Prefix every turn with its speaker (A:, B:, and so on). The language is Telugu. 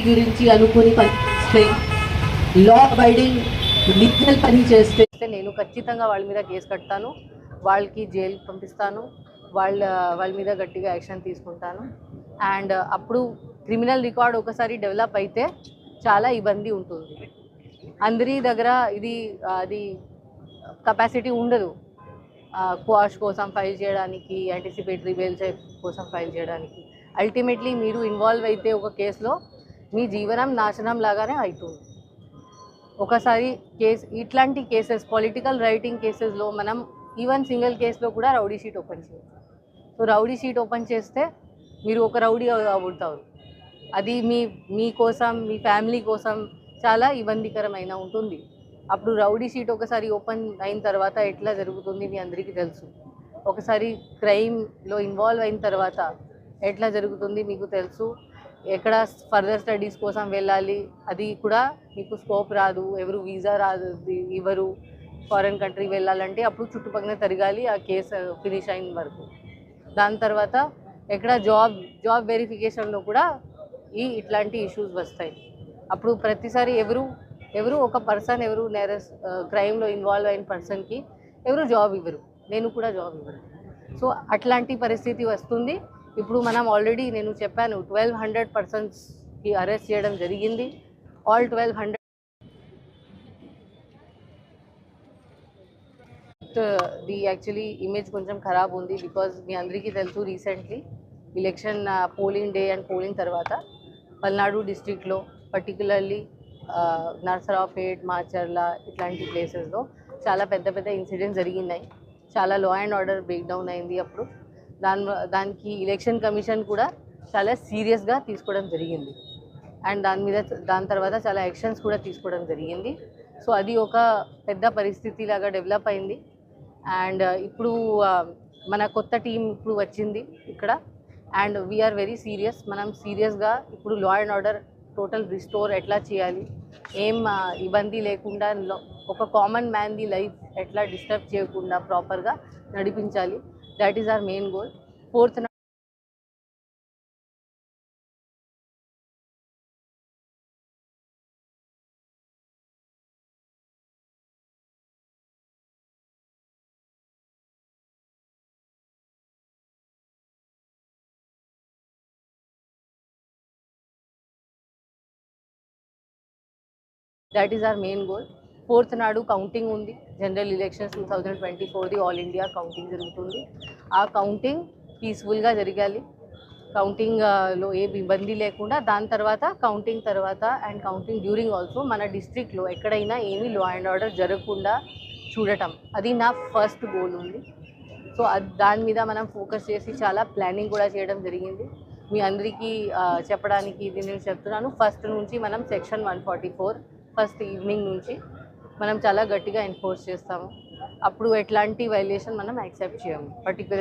A: గురించి అనుకుని పనిచేస్తే లా అబైడింగ్ లీగల్ పని చేస్తే నేను ఖచ్చితంగా వాళ్ళ మీద కేసు కడతాను, వాళ్ళకి జైలు పంపిస్తాను, వాళ్ళ మీద గట్టిగా యాక్షన్ తీసుకుంటాను. అండ్ అప్పుడు క్రిమినల్ రికార్డ్ ఒకసారి డెవలప్ అయితే చాలా ఇబ్బంది ఉంటుంది. అందరి దగ్గర అది కెపాసిటీ ఉండదు క్వాష్ కోసం ఫైల్ చేయడానికి, యాంటిసిపేటరీ బెయిల్ కోసం ఫైల్ చేయడానికి. అల్టిమేట్లీ మీరు ఇన్వాల్వ్ అయితే ఒక కేసులో మీ జీవనం నాశనం లాగానే అవుతుంది. ఒకసారి ఇట్లాంటి కేసెస్, పొలిటికల్ రైటింగ్ కేసెస్లో మనం ఈవెన్ సింగిల్ కేసులో కూడా రౌడీ షీట్ ఓపెన్ చేయొచ్చు. సో రౌడీ షీట్ ఓపెన్ చేస్తే మీరు ఒక రౌడీ అవుతారు. అది మీ కోసం, మీ ఫ్యామిలీ కోసం చాలా ఇబ్బందికరమైన ఉంటుంది. అప్పుడు రౌడీ షీట్ ఒకసారి ఓపెన్ అయిన తర్వాత ఎట్లా జరుగుతుంది మీ అందరికీ తెలుసు. ఒకసారి క్రైమ్లో ఇన్వాల్వ్ అయిన తర్వాత ఎట్లా జరుగుతుంది మీకు తెలుసు. ఎక్కడ ఫర్దర్ స్టడీస్ కోసం వెళ్ళాలి, అది కూడా మీకు స్కోప్ రాదు, ఎవరు వీసా రాదు, ఇవ్వరు. ఫారెన్ కంట్రీ వెళ్ళాలంటే అప్పుడు చుట్టుపక్కల తిరగాలి ఆ కేసు ఫినిష్ అయిన వరకు. దాని తర్వాత ఎక్కడ జాబ్ వెరిఫికేషన్లో కూడా ఇట్లాంటి ఇష్యూస్ వస్తాయి. అప్పుడు ప్రతిసారి ఎవరు ఒక పర్సన్ క్రైమ్లో ఇన్వాల్వ్ అయిన పర్సన్కి ఎవరు జాబ్ ఇవ్వరు, నేను కూడా జాబ్ ఇవ్వరు. సో అట్లాంటి పరిస్థితి వస్తుంది. ఇప్పుడు మనం ఆల్రెడీ నేను చెప్పాను 1200 పర్సన్స్కి అరెస్ట్ చేయడం జరిగింది. ఆల్ 1200 యాక్చువల్లీ ఇమేజ్ కొంచెం ఖరాబ్ ఉంది. బికాజ్ మీ అందరికీ తెలుసు recently election polling day and polling తర్వాత పల్నాడు డిస్ట్రిక్ట్లో పర్టికులర్లీ నర్సరావుపేట్, మాచర్ల ఇట్లాంటి ప్లేసెస్లో చాలా పెద్ద ఇన్సిడెంట్స్ జరిగినాయి. చాలా లా అండ్ ఆర్డర్ బ్రేక్ డౌన్ అయింది. అప్పుడు దానికి ఎలక్షన్ కమిషన్ కూడా చాలా సీరియస్గా తీసుకోవడం జరిగింది. అండ్ దాని తర్వాత చాలా యాక్షన్స్ కూడా తీసుకోవడం జరిగింది. సో అది ఒక పెద్ద పరిస్థితి లాగా డెవలప్ అయింది. అండ్ ఇప్పుడు మన కొత్త టీం ఇప్పుడు వచ్చింది ఇక్కడ. And we are very serious. మనం సీరియస్గా ఇప్పుడు law and order total restore ఎట్లా చేయాలి, ఏం ఇబ్బంది లేకుండా ఒక కామన్ మ్యాన్ది లైఫ్ ఎట్లా డిస్టర్బ్ చేయకుండా ప్రాపర్గా నడిపించాలి. That is our main goal. 4th That is our main goal. 4th నాడు కౌంటింగ్ ఉంది. జనరల్ ఎలక్షన్స్ 2024ది ఆల్ ఇండియా కౌంటింగ్ జరుగుతుంది. ఆ కౌంటింగ్ పీస్ఫుల్గా జరగాలి. కౌంటింగ్లో ఏ ఇబ్బంది లేకుండా, దాని తర్వాత కౌంటింగ్ తర్వాత అండ్ కౌంటింగ్ డ్యూరింగ్ ఆల్సో మన డిస్ట్రిక్ట్లో ఎక్కడైనా ఏమీ లా అండ్ ఆర్డర్ జరగకుండా చూడటం, అది నా ఫస్ట్ గోల్ ఉంది. సో దాని మీద మనం ఫోకస్ చేసి చాలా ప్లానింగ్ కూడా చేయడం జరిగింది. మీ అందరికీ చెప్పడానికి ఇది నేను చెప్తున్నాను. ఫస్ట్ నుంచి మనం సెక్షన్ 144 ఫస్ట్ ఈవినింగ్ నుంచి మనం చాలా గట్టిగా ఎన్ఫోర్స్ చేస్తాము. అప్పుడు ఎట్లాంటి వైలేషన్ మనం యాక్సెప్ట్ చేయము. పర్టికులర్